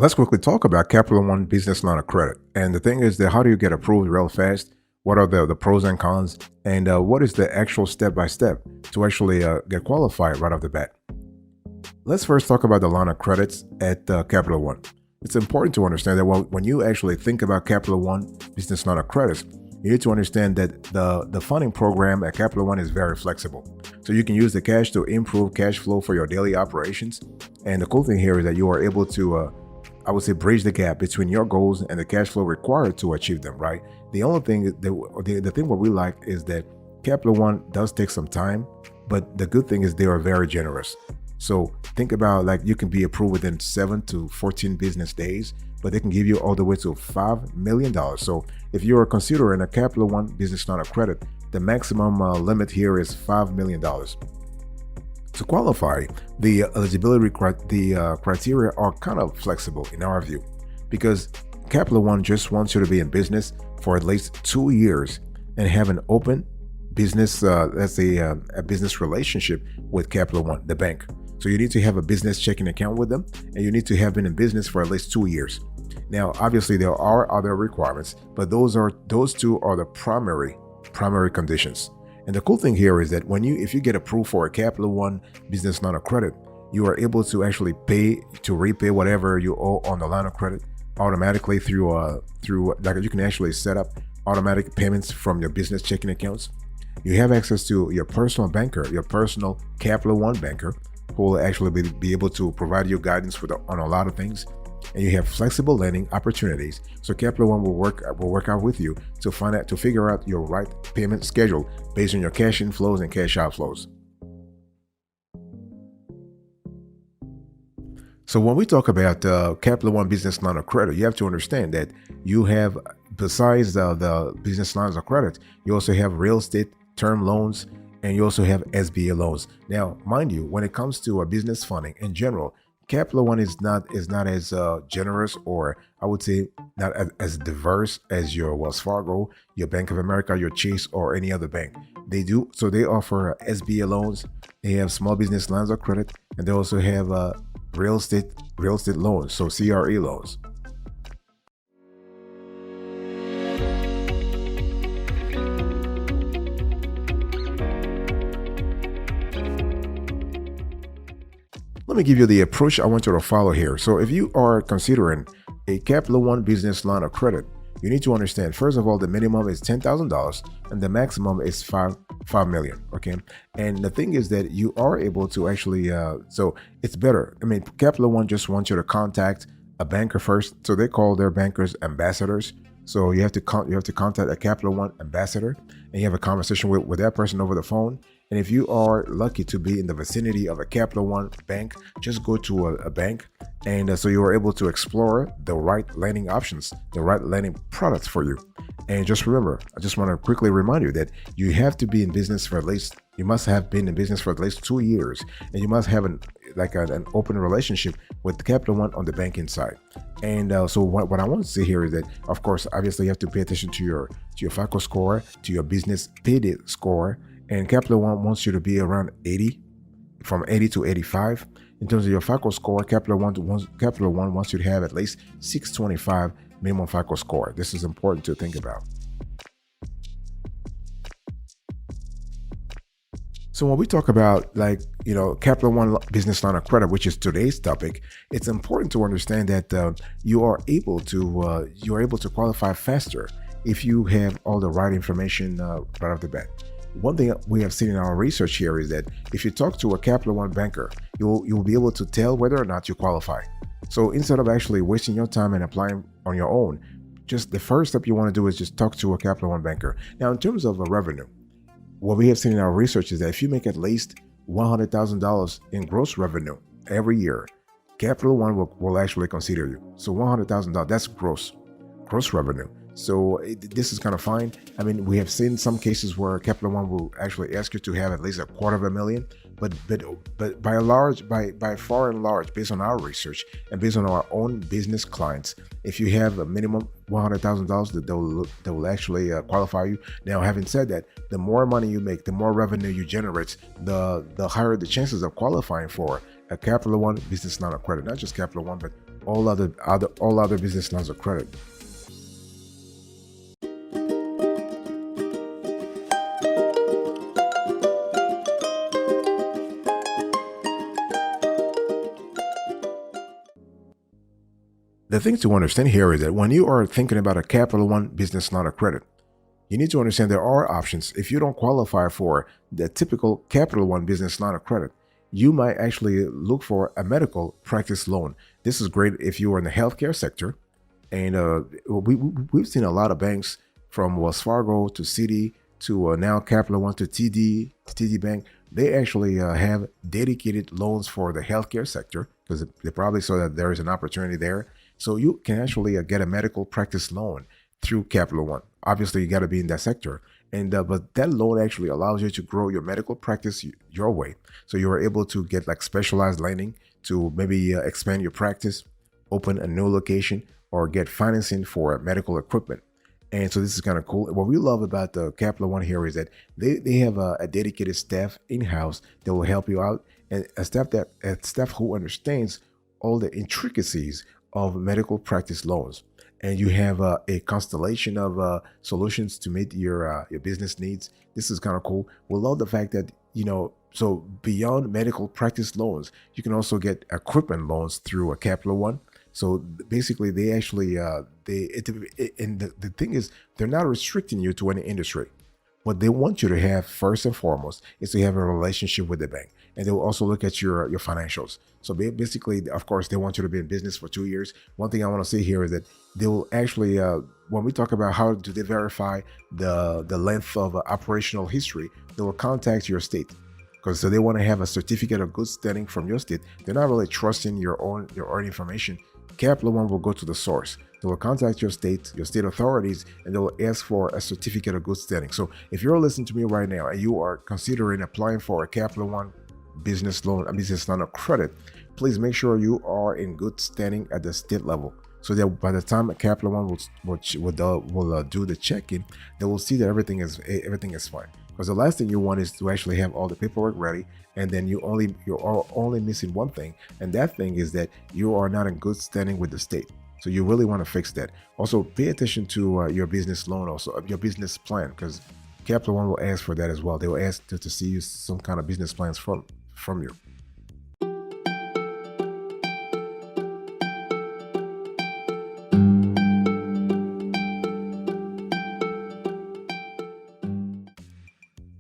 Let's quickly talk about Capital One business line of credit. And the thing is that how do you get approved real fast? What are the pros and cons? And what is the actual step by step to actually get qualified right off the bat? Let's first talk about the line of credits at Capital One. It's important to understand that when you actually think about Capital One business line of credits, you need to understand that the funding program at Capital One is very flexible. So you can use the cash to improve cash flow for your daily operations. And the cool thing here is that you are able to I would say bridge the gap between your goals and the cash flow required to achieve them, right? The only thing the thing what we like is that Capital One does take some time, but the good thing is they are very generous. So think about like you can be approved within 7 to 14 business days, but they can give you all the way to $5 million. So if you're considering a Capital One business line of credit, the maximum limit here is $5 million. To qualify, the eligibility criteria are kind of flexible in our view, because Capital One just wants you to be in business for at least 2 years and have an open business, let's say a business relationship with Capital One, the bank. So you need to have a business checking account with them, and you need to have been in business for at least 2 years. Now, obviously, there are other requirements, but those two are the primary conditions. And the cool thing here is that if you get approved for a Capital One business line of credit, you are able to actually repay whatever you owe on the line of credit automatically through like you can actually set up automatic payments from your business checking accounts. You have access to your personal banker, your personal Capital One banker, who will actually be able to provide you guidance on a lot of things. And you have flexible lending opportunities. So Capital One will work out with you to figure out your right payment schedule based on your cash inflows and cash outflows. So when we talk about Capital One business line of credit, you have to understand that you have, besides the business lines of credit, you also have real estate term loans, and you also have SBA loans. Now, mind you, when it comes to business funding in general, Capital One is not as generous, or I would say not as diverse as your Wells Fargo, your Bank of America, your Chase, or any other bank. They offer SBA loans. They have small business lines of credit, and they also have real estate loans, so CRE loans. Let me give you the approach I want you to follow here. So if you are considering a Capital One business line of credit, you need to understand, first of all, the minimum is $10,000 and the maximum is $5 million. Okay. And the thing is that you are able to actually, so it's better. I mean, Capital One just wants you to contact a banker first. So they call their bankers ambassadors. So you have to contact a Capital One ambassador, and you have a conversation with that person over the phone. And if you are lucky to be in the vicinity of a Capital One bank, just go to a bank, and so you are able to explore the right lending options, the right lending products for you. And just remember, I just want to quickly remind you that you have to be in business you must have been in business for at least 2 years, and you must have an open relationship with Capital One on the banking side. And so what I want to say here is that, of course, obviously you have to pay attention to your FICO score, to your business payday score. And Capital One wants you to be around 80, from 80 to 85. In terms of your FICO score, Capital One wants you to have at least 625 minimum FICO score. This is important to think about. So when we talk about Capital One business line of credit, which is today's topic, it's important to understand that you are able to qualify faster if you have all the right information right off the bat. One thing we have seen in our research here is that if you talk to a Capital One banker, you'll be able to tell whether or not you qualify. So instead of actually wasting your time and applying on your own, just the first step you want to do is just talk to a Capital One banker. Now, in terms of revenue, what we have seen in our research is that if you make at least $100,000 in gross revenue every year, Capital One will actually consider you. So $100,000, that's gross revenue. So this is kind of fine. I mean, we have seen some cases where Capital One will actually ask you to have at least $250,000, but by far and large, based on our research and based on our own business clients, if you have a minimum $100,000, they will actually qualify you. Now, having said that, the more money you make, the more revenue you generate, the higher the chances of qualifying for a Capital One business line of credit. Not just Capital One, but all other business lines of credit. The thing to understand here is that when you are thinking about a Capital One business line of credit, you need to understand there are options. If you don't qualify for the typical Capital One business line of credit, you might actually look for a medical practice loan. This is great if you are in the healthcare sector. And we've seen a lot of banks from Wells Fargo to Citi to now Capital One to TD Bank. They actually have dedicated loans for the healthcare sector because they probably saw that there is an opportunity there. So you can actually get a medical practice loan through Capital One. Obviously, you got to be in that sector. And but that loan actually allows you to grow your medical practice your way. So you are able to get like specialized lending to maybe expand your practice, open a new location, or get financing for medical equipment. And so this is kind of cool. What we love about the Capital One here is that they have a dedicated staff in-house that will help you out, and a staff who understands all the intricacies of medical practice loans. And you have a constellation of solutions to meet your business needs. This is kind of cool. We love the fact that, so beyond medical practice loans, you can also get equipment loans through a Capital One. So basically, they actually and the thing is, they're not restricting you to any industry. What they want you to have first and foremost is to have a relationship with the bank, and they will also look at your financials. So basically, of course, they want you to be in business for 2 years. One thing I want to say here is that they will actually, when we talk about how do they verify the length of operational history, they will contact your state. Because so they want to have a certificate of good standing from your state. They're not really trusting your own information. Capital One will go to the source. They will contact your state authorities, and they will ask for a certificate of good standing. So if you're listening to me right now and you are considering applying for a Capital One business loan, a business line of credit, please make sure you are in good standing at the state level, so that by the time Capital One will do the check-in, they will see that everything is fine. Because the last thing you want is to actually have all the paperwork ready, and then you're only missing one thing, and that thing is that you are not in good standing with the state. So you really want to fix that. Also, pay attention to your business loan, also your business plan, because Capital One will ask for that as well. They will ask to see some kind of business plans from you.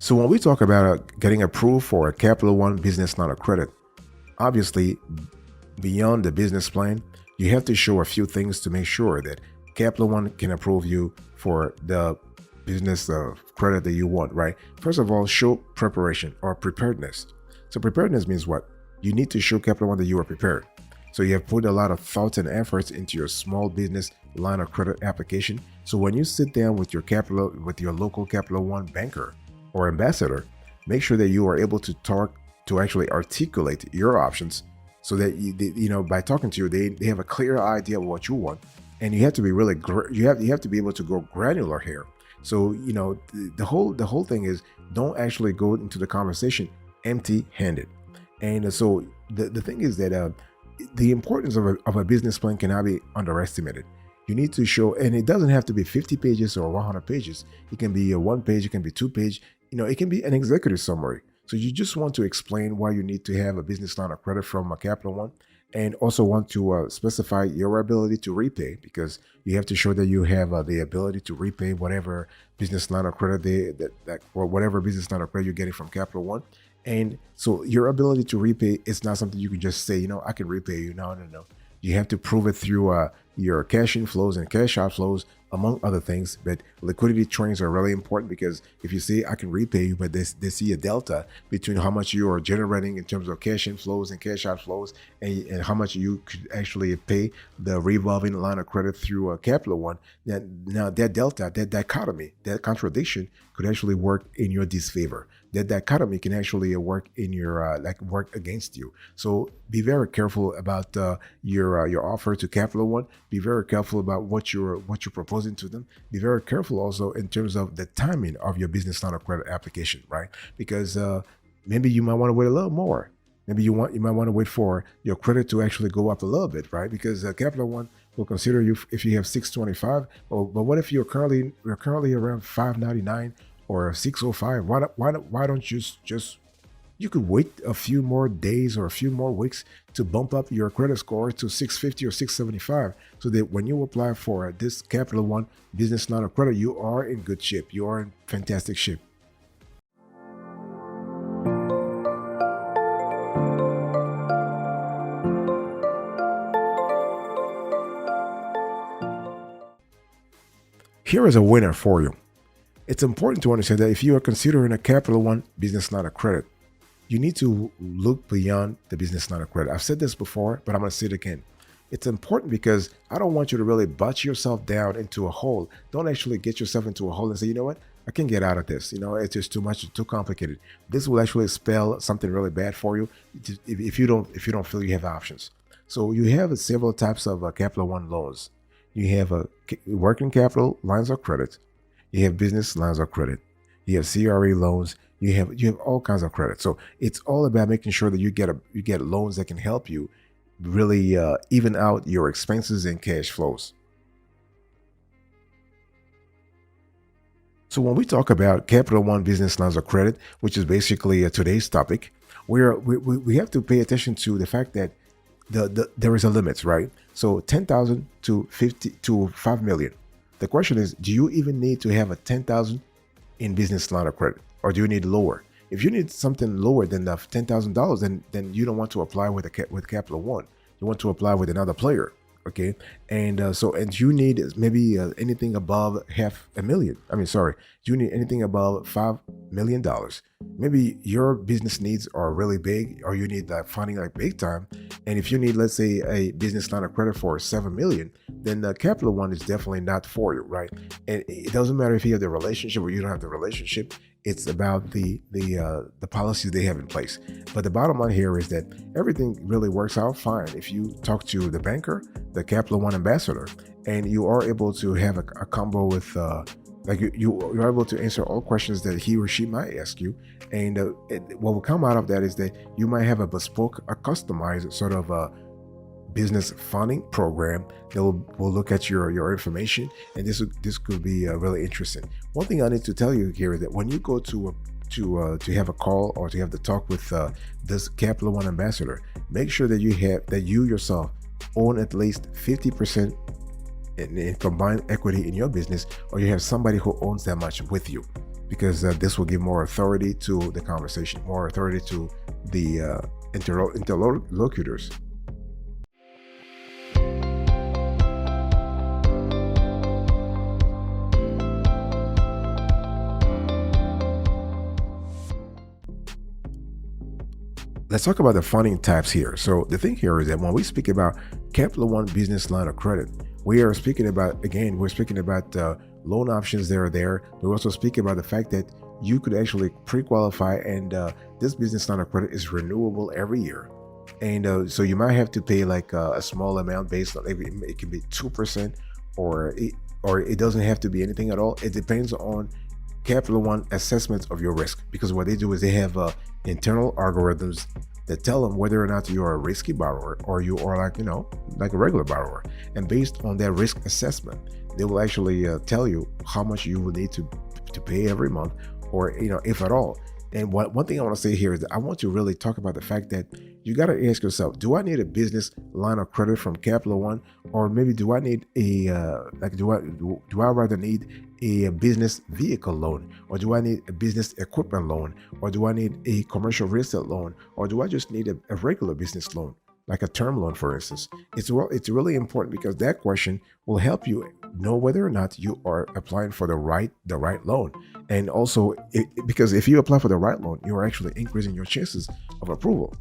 So when we talk about getting approved for a Capital One business line of credit, obviously, beyond the business plan, you have to show a few things to make sure that Capital One can approve you for the business credit that you want, right? First of all, show preparation or preparedness. So preparedness means what? You need to show Capital One that you are prepared. So you have put a lot of thoughts and efforts into your small business line of credit application. So when you sit down with your local Capital One banker or ambassador, make sure that you are able to talk to actually articulate your options, so that by talking to you, they have a clear idea of what you want, and you have to be really you have to be able to go granular here. So the whole thing is, don't actually go into the conversation empty-handed. And so the thing is that the importance of a business plan cannot be underestimated. You need to show, and it doesn't have to be 50 pages or 100 pages. It can be a 1 page, it can be 2 page, it can be an executive summary. So you just want to explain why you need to have a business line of credit from a Capital One, and also want to specify your ability to repay, because you have to show that you have the ability to repay whatever business line of credit or whatever business line of credit you're getting from Capital One. And so your ability to repay is not something you can just say, I can repay you. No. You have to prove it through your cash inflows and cash outflows, among other things. But liquidity trains are really important, because if you say I can repay you, but they see a delta between how much you are generating in terms of cash inflows and cash outflows, and how much you could actually pay the revolving line of credit through a Capital One, that delta, that dichotomy, that contradiction could actually work in your disfavor. That dichotomy can actually work in your work against you. So be very careful about your offer to Capital One. Be very careful about what you're proposing to them. Be very careful also in terms of the timing of your business line of credit application, right? Because maybe you might want to wait a little more. maybe you might want to wait for your credit to actually go up a little bit, right? Because Capital One will consider you if you have 625. But what if you're currently around 599 or 605? Why don't you just you could wait a few more days or a few more weeks to bump up your credit score to 650 or 675, so that when you apply for this Capital One business line of credit, you are in good shape. You are in fantastic shape. Here is a winner for you. It's important to understand that if you are considering a Capital One business line of credit, you need to look beyond the business line of credit. I've said this before, but I'm going to say it again. It's important because I don't want you to really butt yourself down into a hole. Don't actually get yourself into a hole and say, you know what, I can get out of this. It's just too much, it's too complicated. This will actually spell something really bad for you if you don't feel you have options. So you have several types of Capital One loans. You have working capital lines of credit. You have business lines of credit. You have CRA loans. You have all kinds of credit. So it's all about making sure that you get loans that can help you really even out your expenses and cash flows. So when we talk about Capital One business lines of credit, which is basically today's topic, we have to pay attention to the fact that there is a limit, right? So 10,000 to 50 to 5 million. The question is, do you even need to have a 10,000 in business line of credit, or do you need lower? If you need something lower than the $10,000, then you don't want to apply with Capital One. You want to apply with another player, okay? And you need maybe anything above you need anything above $5 million. Maybe your business needs are really big, or you need that funding like big time. And if you need, let's say, a business line of credit for 7 million, then the Capital One is definitely not for you, right? And it doesn't matter if you have the relationship or you don't have the relationship. It's about the policies they have in place. But the bottom line here is that everything really works out fine if you talk to the banker, the Capital One ambassador, and you are able to have a combo with you're able to answer all questions that he or she might ask you. And what will come out of that is that you might have a bespoke, a customized sort of business funding program that will look at your information, and this could be really interesting. One thing I need to tell you here is that when you go to have a call or to have the talk with this Capital One ambassador, make sure that you yourself own at least 50% in combined equity in your business, or you have somebody who owns that much with you, because this will give more authority to the conversation, more authority to the interlocutors. Let's talk about the funding types here. So the thing here is that when we speak about Capital One business line of credit, we're speaking about loan options that are there. We also speak about the fact that you could actually pre-qualify, and this business line of credit is renewable every year. And so you might have to pay like a small amount based on it can be 2%, or it doesn't have to be anything at all. It depends on Capital One assessments of your risk, because what they do is they have internal algorithms that tell them whether or not you are a risky borrower or you are like a regular borrower. And based on that risk assessment, they will actually tell you how much you will need to pay every month, or if at all. And one thing I want to say here is that I want to really talk about the fact that you got to ask yourself, do I need a business line of credit from Capital One, or maybe do I need do I rather need a business vehicle loan, or do I need a business equipment loan, or do I need a commercial real estate loan, or do I just need a regular business loan, like a term loan, for instance? It's really important, because that question will help you know whether or not you are applying for the right loan. And also, because if you apply for the right loan, you are actually increasing your chances of approval,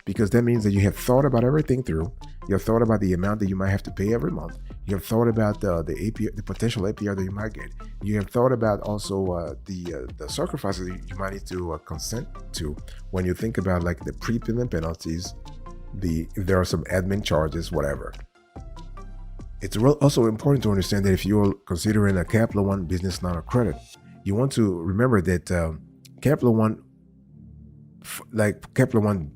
because that means that you have thought about everything through. You have thought about the amount that you might have to pay every month. You have thought about the APR, the potential APR that you might get. You have thought about also the sacrifices you might need to consent to when you think about like the prepayment penalties, if there are some admin charges, whatever. It's also important to understand that if you're considering a Capital One business line of credit, you want to remember that Capital One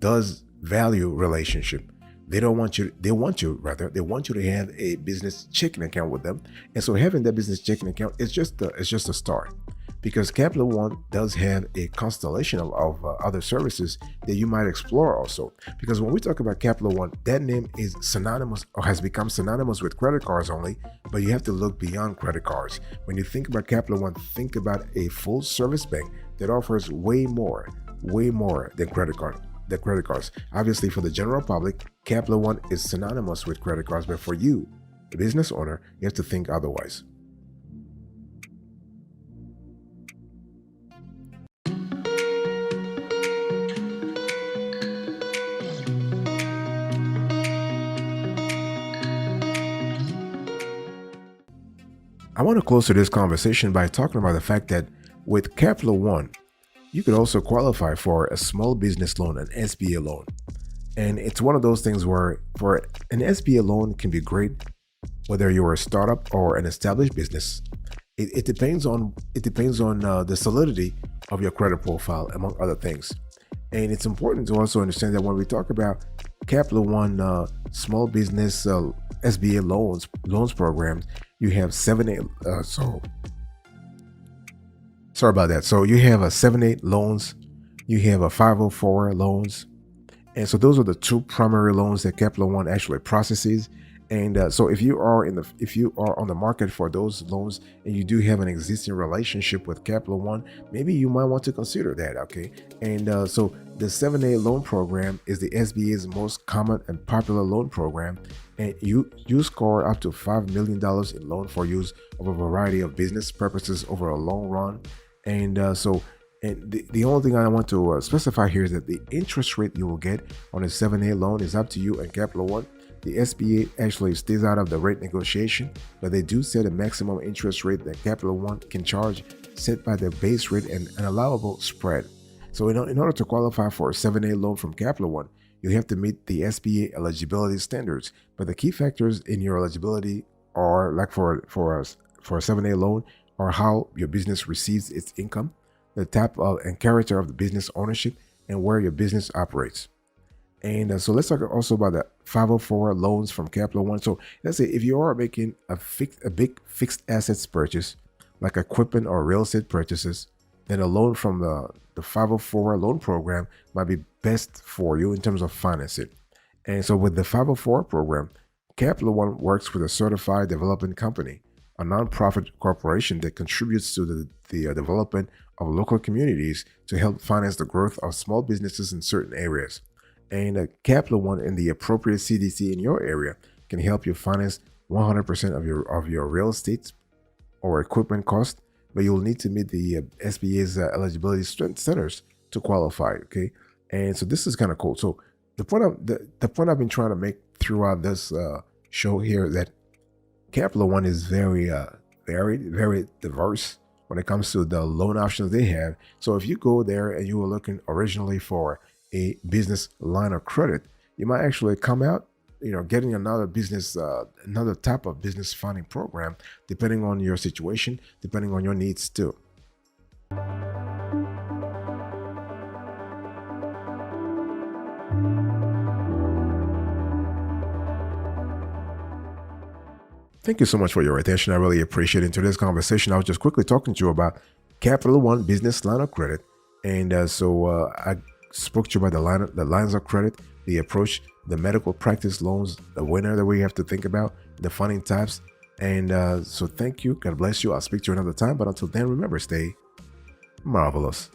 does value relationship. They want you to have a business checking account with them. And so having that business checking account is just a start, because Capital One does have a constellation of other services that you might explore also. Because when we talk about Capital One, that name is synonymous, or has become synonymous with credit cards only, but you have to look beyond credit cards. When you think about Capital One, think about a full service bank that offers way more than credit cards. Obviously, for the general public, Capital One is synonymous with credit cards, but for you, the business owner, you have to think otherwise. I want to close to this conversation by talking about the fact that with Capital One, you could also qualify for a small business loan, an SBA loan. And it's one of those things where for an SBA loan can be great whether you're a startup or an established business. It depends on the solidity of your credit profile, among other things. And it's important to also understand that when we talk about Capital One small business SBA loans programs, you have 7-8. Sorry about that. So you have a 7-8 loans, you have a 504 loans, and so those are the two primary loans that Capital One actually processes. And so if you are on the market for those loans and you do have an existing relationship with Capital One, maybe you might want to consider that. Okay, and so the 7-8 loan program is the SBA's most common and popular loan program, and you score up to $5 million in loan for use of a variety of business purposes over a long run. And the only thing I want to specify here is that the interest rate you will get on a 7-8 loan is up to you and Capital One. The SBA actually stays out of the rate negotiation, but they do set a maximum interest rate that Capital One can charge, set by the base rate and an allowable spread. So in order to qualify for a 7-8 loan from Capital One, you have to meet the Sba Eligibility Standards. But the key factors in your eligibility are, like for a 7-8 loan, are how your business receives its income, the type of and character of the business ownership, and where your business operates. And so let's talk also about the 504 loans from Capital One. So let's say if you are making a big fixed assets purchase, like equipment or real estate purchases, then a loan from the 504 loan program might be best for you in terms of financing. And so with the 504 program, Capital One works with a certified development company, a nonprofit corporation that contributes to the development of local communities to help finance the growth of small businesses in certain areas. And Capital One and the appropriate CDC in your area can help you finance 100% of your real estate or equipment cost, but you'll need to meet the SBA's eligibility standards to qualify. Okay, and so this is kind of cool. So the point I've been trying to make throughout this show here that Capital One is very diverse when it comes to the loan options they have. So if you go there and you were looking originally for a business line of credit, you might actually come out, getting another type of business funding program, depending on your situation, depending on your needs too. Thank you so much for your attention. I really appreciate it. In today's conversation, I was just quickly talking to you about Capital One business line of credit. And so I spoke to you about the lines of credit, the approach, the medical practice loans, the winner that we have to think about, the funding types. And so thank you. God bless you. I'll speak to you another time. But until then, remember, stay marvelous.